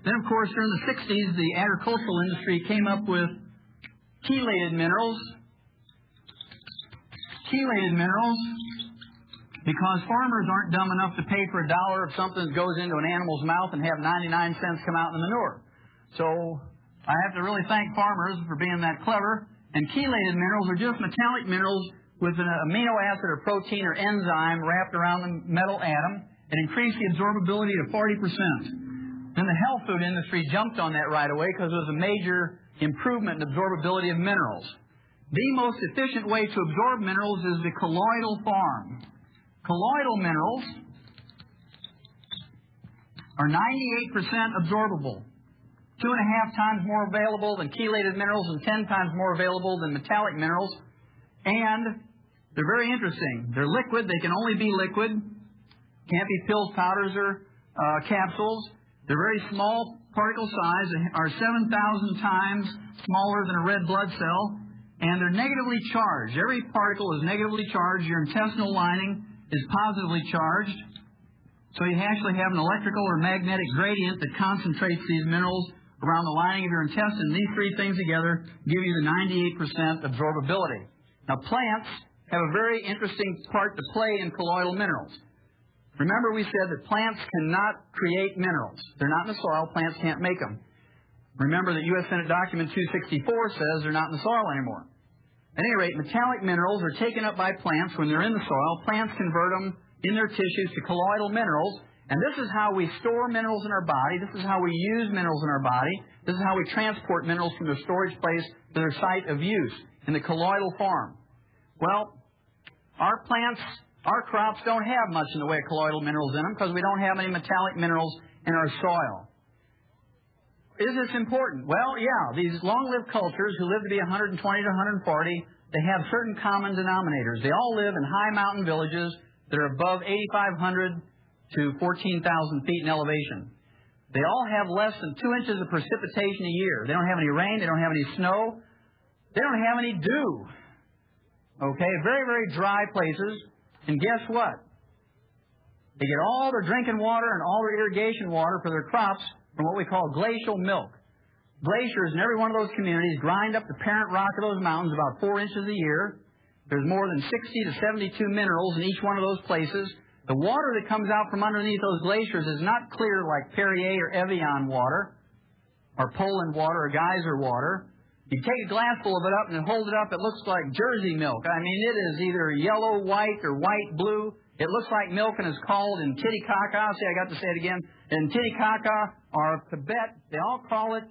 S2: Then, of course, during the 60s, the agricultural industry came up with chelated minerals. Chelated minerals Because farmers aren't dumb enough to pay for $1 of something that goes into an animal's mouth and have 99 cents come out in the manure. So I have to really thank farmers for being that clever. And chelated minerals are just metallic minerals with an amino acid or protein or enzyme wrapped around the metal atom and increase the absorbability to 40%. Then the health food industry jumped on that right away because it was a major improvement in absorbability of minerals. The most efficient way to absorb minerals is the colloidal form. Colloidal minerals are 98% absorbable, 2.5 times more available than chelated minerals and 10 times more available than metallic minerals. And they're very interesting. They're liquid. They can only be liquid. Can't be pills, powders, or capsules. They're very small particle size. They are 7,000 times smaller than a red blood cell. And they're negatively charged. Every particle is negatively charged. Your intestinal lining is positively charged. So you actually have an electrical or magnetic gradient that concentrates these minerals around the lining of your intestine. These three things together give you the 98% absorbability. Now, plants have a very interesting part to play in colloidal minerals. Remember, we said that plants cannot create minerals. They're not in the soil. Plants can't make them. Remember that U.S. Senate Document 264 says they're not in the soil anymore. At any rate, metallic minerals are taken up by plants when they're in the soil. Plants convert them in their tissues to colloidal minerals. And this is how we store minerals in our body. This is how we use minerals in our body. This is how we transport minerals from their storage place to their site of use in the colloidal form. Well, our plants, our crops don't have much in the way of colloidal minerals in them because we don't have any metallic minerals in our soil. Is this important? Well, yeah. These long-lived cultures who live to be 120 to 140, they have certain common denominators. They all live in high mountain villages that are above 8,500 to 14,000 feet in elevation. They all have less than 2 inches of precipitation a year. They don't have any rain. They don't have any snow. They don't have any dew. Okay, very, very dry places. And guess what? They get all their drinking water and all their irrigation water for their crops from what we call glacial milk. Glaciers in every one of those communities grind up the parent rock of those mountains about 4 inches a year. There's more than 60 to 72 minerals in each one of those places. The water that comes out from underneath those glaciers is not clear like Perrier or Evian water, or Poland water, or geyser water. You take a glass full of it up and hold it up, it looks like Jersey milk. I mean, it is either yellow, white, or white, blue. It looks like milk and is called in Titicaca. See, I got to say it again. In Titicaca or Tibet, they all call it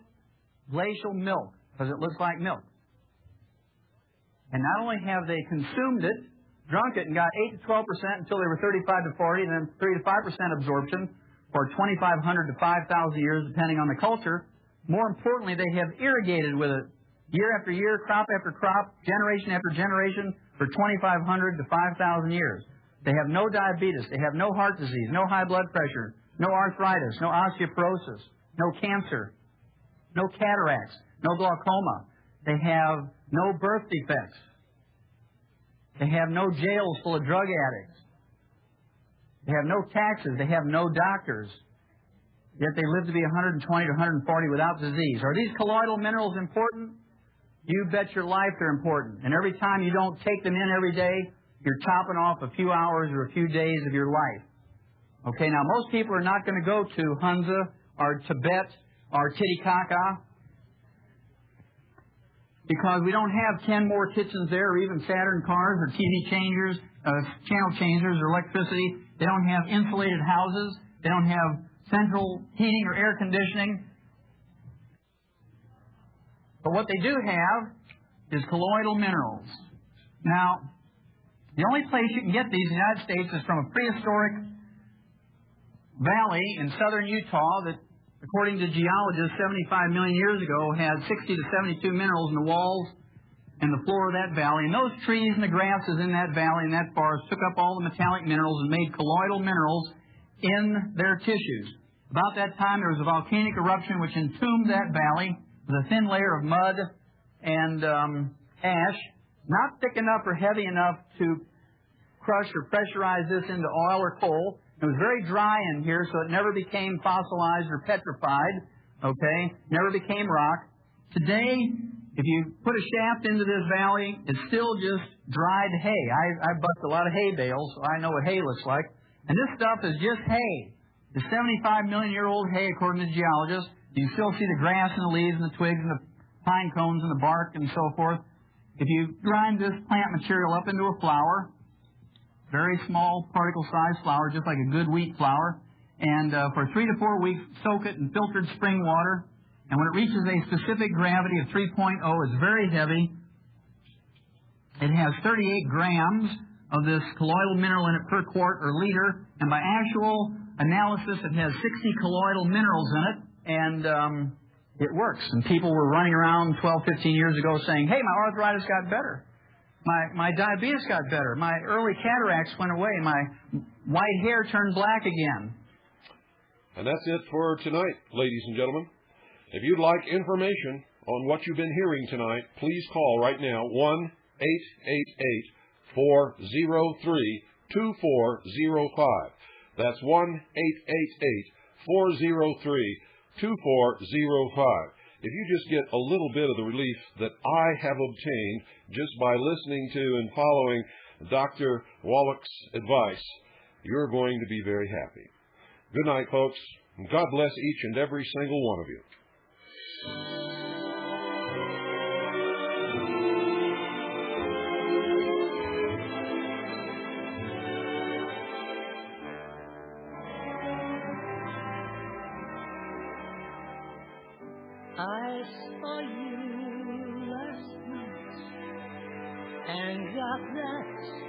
S2: glacial milk because it looks like milk. And not only have they consumed it, drunk it, and got 8 to 12% until they were 35 to 40, and then 3 to 5% absorption for 2,500 to 5,000 years, depending on the culture. More importantly, they have irrigated with it year after year, crop after crop, generation after generation for 2,500 to 5,000 years. They have no diabetes. They have no heart disease, no high blood pressure, no arthritis, no osteoporosis, no cancer, no cataracts, no glaucoma. They have no birth defects. They have no jails full of drug addicts. They have no taxes. They have no doctors. Yet they live to be 120 to 140 without disease. Are these colloidal minerals important? You bet your life they're important. And every time you don't take them in every day, you're chopping off a few hours or a few days of your life. Okay, now most people are not going to go to Hunza or Tibet or Titicaca because we don't have 10 more kitchens there or even Saturn cars or TV changers, channel changers or electricity. They don't have insulated houses. They don't have central heating or air conditioning. But what they do have is colloidal minerals. Now, the only place you can get these in the United States is from a prehistoric valley in southern Utah that, according to geologists, 75 million years ago had 60 to 72 minerals in the walls and the floor of that valley. And those trees and the grasses in that valley and that forest took up all the metallic minerals and made colloidal minerals in their tissues. About that time, there was a volcanic eruption which entombed that valley with a thin layer of mud and ash, not thick enough or heavy enough to crush or pressurize this into oil or coal. It was very dry in here, so it never became fossilized or petrified, okay? Never became rock. Today, If you put a shaft into this valley, it's still just dried hay. I bust a lot of hay bales, so I know what hay looks like. And this stuff is just hay. It's 75 million year old hay, according to geologists. You can still see the grass and the leaves and the twigs and the pine cones and the bark and so forth. If you grind this plant material up into a flour, very small particle-sized flour, just like a good wheat flour, and for 3 to 4 weeks, soak it in filtered spring water. And when it reaches a specific gravity of 3.0, it's very heavy. It has 38 grams of this colloidal mineral in it per quart or liter. And by actual analysis, it has 60 colloidal minerals in it. And it works. And people were running around 12, 15 years ago saying, hey, my arthritis got better. My diabetes got better. My early cataracts went away. My white hair turned black again.
S1: And that's it for tonight, ladies and gentlemen. If you'd like information on what you've been hearing tonight, please call right now 1-888-403-2405. That's 1-888-403-2405. If you just get a little bit of the relief that I have obtained just by listening to and following Dr. Wallach's advice, you're going to be very happy. Good night, folks, and God bless each and every single one of you.
S3: I saw you last night and got that